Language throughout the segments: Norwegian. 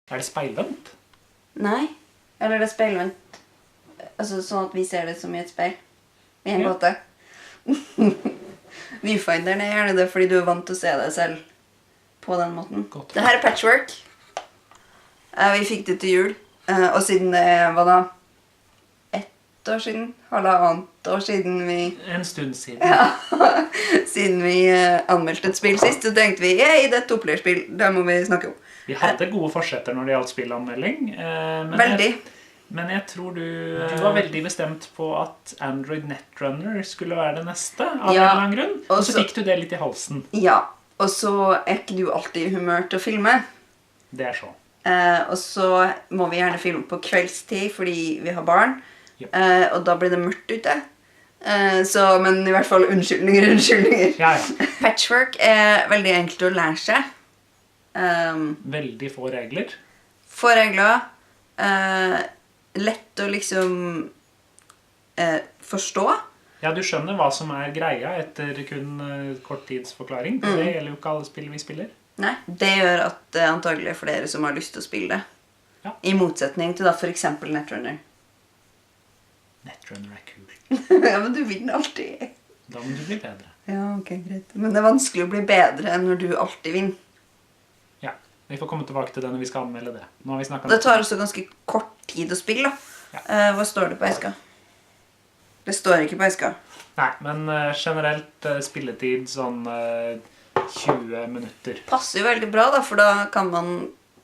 Er det speilvendt? Nei. Eller det er speilvendt. Altså sånn at vi ser det som i et speil. I en gåte. Viewfinderen er gjerne det fordi du er vant til å se deg selv på den måten. Godt. Det her er patchwork. Vi fikk det til jul. Og siden det var da 1 år siden, halvannet år siden vi... En stund siden. Ja, siden vi anmeldte et spill sist, så tenkte vi, det er et topplerspill, det må vi snakke om. Vi hadde gode forsetter når det gjaldt spillanmelding. Veldig. Men jeg tror du var veldig bestemt på at Android Netrunner skulle være det neste, av en eller annen grunn. Og så fikk du det litt i halsen. Ja, og så er ikke du alltid i humør til å filme. Det er så. Og så må vi gjerne filme på kveldstid, fordi vi har barn. Yep. Og da blir det mørkt ute. Men i hvert fall unnskyldninger. Ja. Patchwork er veldig enkelt å lære seg. Veldig få regler. Få regler. Lett å liksom forstå. Ja, du skjønner hva som er greia etter kun kort tids forklaring. Det gjelder jo ikke alle spill vi spiller. Nei, det gjør at det antagelig er flere som har lyst til å spille det. Ja. I motsetning til da for eksempel Netrunner. Netrunner er kul. Ja, men du vinner alltid. Da må du bli bedre. Ja, ok, greit. Men det er vanskelig å bli bedre enn når du alltid vinner. Ja, vi får komme tilbake til det når vi skal anmelde det. Nå har vi snakket om Det tar også ganske kort tid å spille da. Ja. Hva står det på eska? Det står ikke på eska. Nei, men generelt spilletid sånn 20 minutter. Passer jo veldig bra da, for da kan man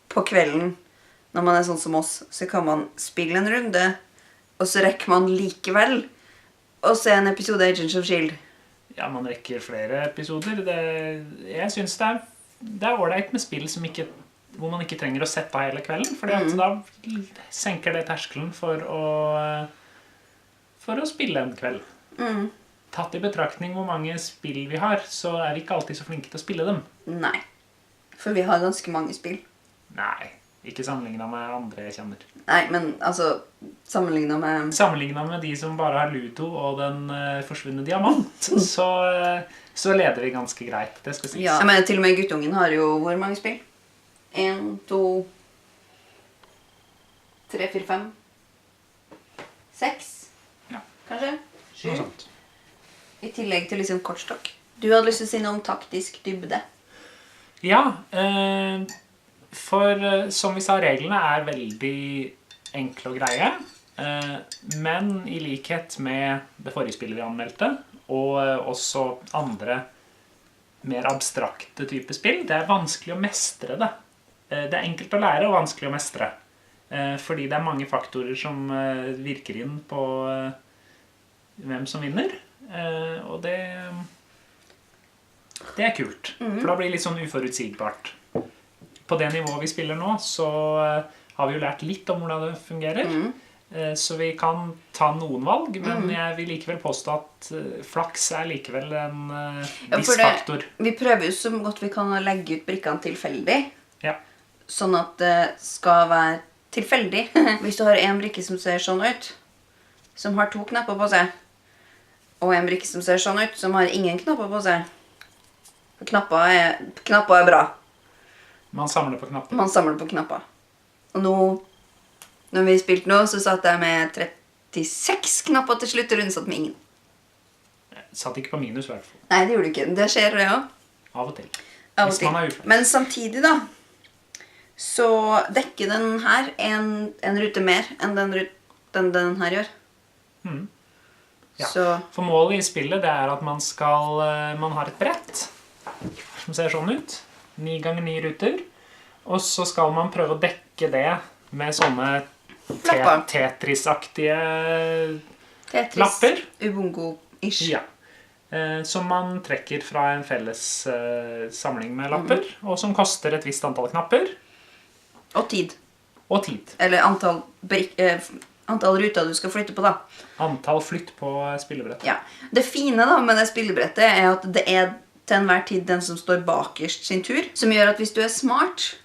på kvelden, når man er sånn som oss, så kan man spille en runde, og så rekker man likevel å se en episode av Agents of S.H.I.E.L.D. Ja, man rekker flere episoder. Jeg synes det er ordentlig med spill som hvor man ikke trenger å sette av hele kvelden, fordi at da senker det terskelen for å spille en kveld. Tatt i betraktning hvor mange spill vi har, så er vi ikke alltid så flinke til å spille dem. Nei, for vi har ganske mange spill. Nei, ikke sammenlignet med andre jeg kjenner. Nei, men altså, sammenlignet med de som bare har Ludo og den forsvunne diamant, så leder vi ganske greit, det skal sies. Ja, men til og med guttungen har jo hvor mange spill? 1, 2, 3, 4, 5, 6, Ja. Kanskje? Noe sånt. I tillegg til liksom kortstokk. Du hadde lyst til å si noe om taktisk dybde. Ja, for som vi sa, reglene er veldig enkle og greie, men i likhet med det forrige spillet vi anmeldte, og også andre mer abstrakte typer spill, det er vanskelig å mestre det. Det er enkelt å lære og vanskelig å mestre, fordi det er mange faktorer som virker inn på hvem som vinner, og det er kult, for da blir det litt sånn uforutsigbart. På det nivået vi spiller nå, så har vi jo lært litt om hvordan det fungerer, så vi kan ta noen valg, men jeg vil likevel påstå at flaks er likevel en viss faktor. Vi prøver jo så godt vi kan å legge ut brikkene tilfeldig, Ja. sånn at det skal være tilfeldig. Hvis du har en brikke som ser sånn ut, som har 2 knapper på seg, og en brikke som ser sånn ut, som har ingen knapper på seg. For knapper er bra. Man samler på knapper. Man samler på knapper. Og nå, når vi spilte nå, så satt jeg med 36 knapper til slutt, og rundt satt med ingen. Satt ikke på minus i hvert fall. Nei, det gjorde du ikke. Det skjer det også. Av og til. Av og Hvis til. man er uflaks. Men samtidig da, så dekker den her en rute mer enn den her gjør. Ja. Så, For målet i spillet det er at man har et brett som ser sånn ut, 9 ganger 9 ruter, og så skal man prøve å dekke det med sånne Tetris-aktige lapper. Ubungo-ish. Ja. Som man trekker fra en felles samling med lapper, og som koster et visst antall knapper. Og tid. Og tid. Eller antall ruter du skal flytte på da. Antall flytt på spillebrettet. Ja. Det fine da med det spillebrettet er at det er til enhver tid den som står bakerst sin tur, som gjør at hvis du er smart,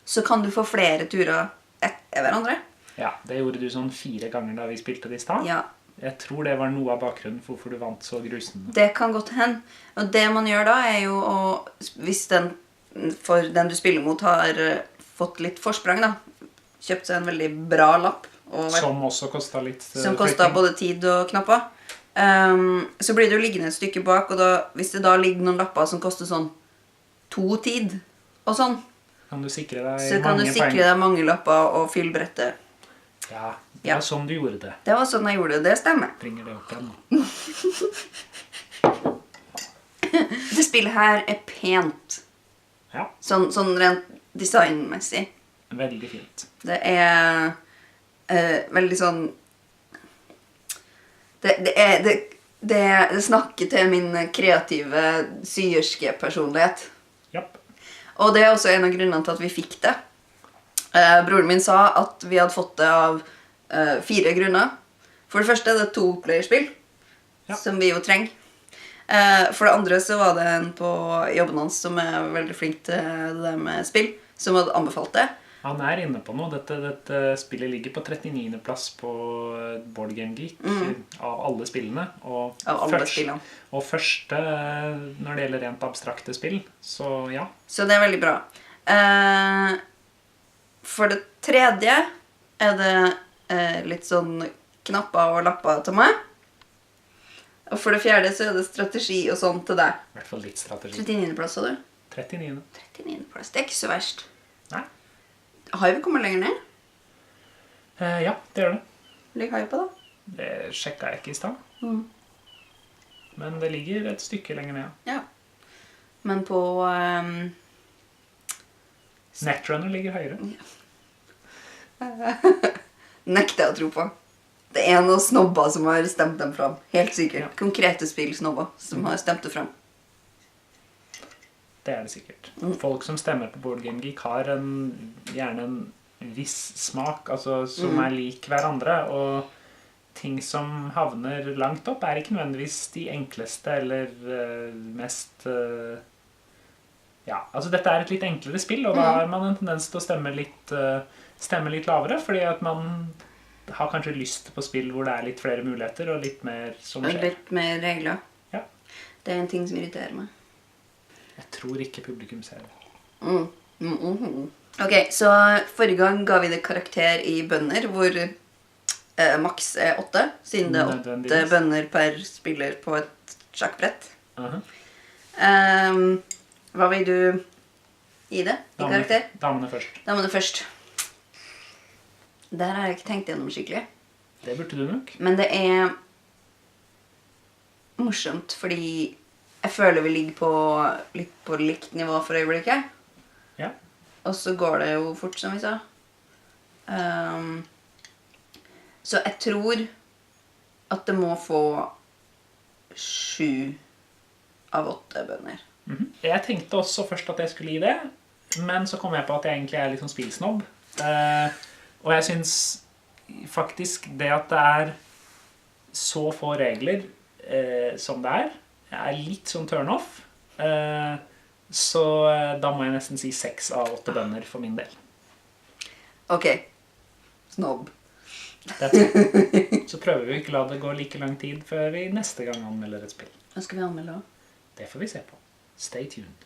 så kan du få flere turer etter hverandre. Ja, det gjorde du sånn 4 ganger da vi spilte det i stad. Ja. Jeg tror det var noe av bakgrunnen for hvorfor du vant så grusende. Det kan godt hende. Og det man gjør da er jo å, hvis den du spiller mot har fått litt forsprang da. Kjøpt seg en veldig bra lapp. Som også kostet litt som kostet både tid og knapper. Så blir det jo liggende et stykke bak, og da, hvis det da ligger noen lapper som koster sånn 2 tid, og sånn, kan du sikre deg så kan du sikre deg mange lapper og fylle brettet. Ja, det var sånn du gjorde det. Det var sånn jeg gjorde det, det stemmer. Bringer det opp igjen. Det spillet her er pent. Ja. Sånn rent designmessig. Veldig fint. Det er veldig sånn det snakker til min kreative syerske personlighet. Japp. Og det er også en av grunnene til at vi fikk det. Broren min sa at vi hadde fått det av 4 grunner. For det første er det 2-playerspill, som vi jo trenger. For det andre så var det en på jobben hans som er veldig flink til det med spill, som hadde anbefalt det. Han er inne på noe. Dette spillet ligger på 39. plass på Board Game Geek av alle spillene. Og av alle spillene. Og første når det gjelder rent abstrakte spill, så ja. Så det er veldig bra. For det tredje er det litt sånn knapper og lapper til meg. Og for det fjerde så er det strategi og sånn til deg. I hvert fall litt strategi. 39. plass, sa du? 39. 39. plass, det er ikke så verst. Nei. Har vi kommet lenger ned? Ja, det gjør det. Ligger høy på da? Det sjekket jeg ikke i sted. Men det ligger et stykke lenger ned. Ja. Men på... Netrunner ligger høyere. Nekter jeg å tro på. Det er noen snobber som har stemt dem fram. Helt sikkert. Ja. Konkrete spillsnobber som har stemt det fram. Det er det sikkert. Folk som stemmer på Board Game Geek har gjerne en viss smak, altså, som er lik hverandre, og ting som havner langt opp er ikke nødvendigvis de enkleste eller mest... Ja, altså dette er et litt enklere spill, og da har man en tendens til å stemme litt lavere, fordi at man har kanskje lyst på spill hvor det er litt flere muligheter, og litt mer som skjer. Litt mer regler. Ja. Det er en ting som irriterer meg. Jeg tror ikke publikum ser det. Ok, så forrige gang ga vi det karakter i bønner, hvor maks er 8, siden det er 8 bønner per spiller på et sjakkbrett. Hva vil du gi det i karakter? Damene først. Damene først. Der har jeg ikke tenkt gjennom skikkelig. Det burde du nok. Men det er morsomt, fordi jeg føler vi ligger litt på likt nivå for øyeblikket. Ja. Og så går det jo fort, som vi sa. Så jeg tror at det må få 7 av 8 bønner. Jeg tenkte også først at jeg skulle gi det, men så kom jeg på at jeg egentlig er litt sånn spillsnobb. Og jeg synes faktisk det at det er så få regler som det er litt sånn turn-off. Så da må jeg nesten si 6 av 8 bønner for min del. Ok. Snobb. Så prøver vi ikke la det gå like lang tid før vi neste gang anmelder et spill. Hva skal vi anmelde da? Det får vi se på. Stay tuned.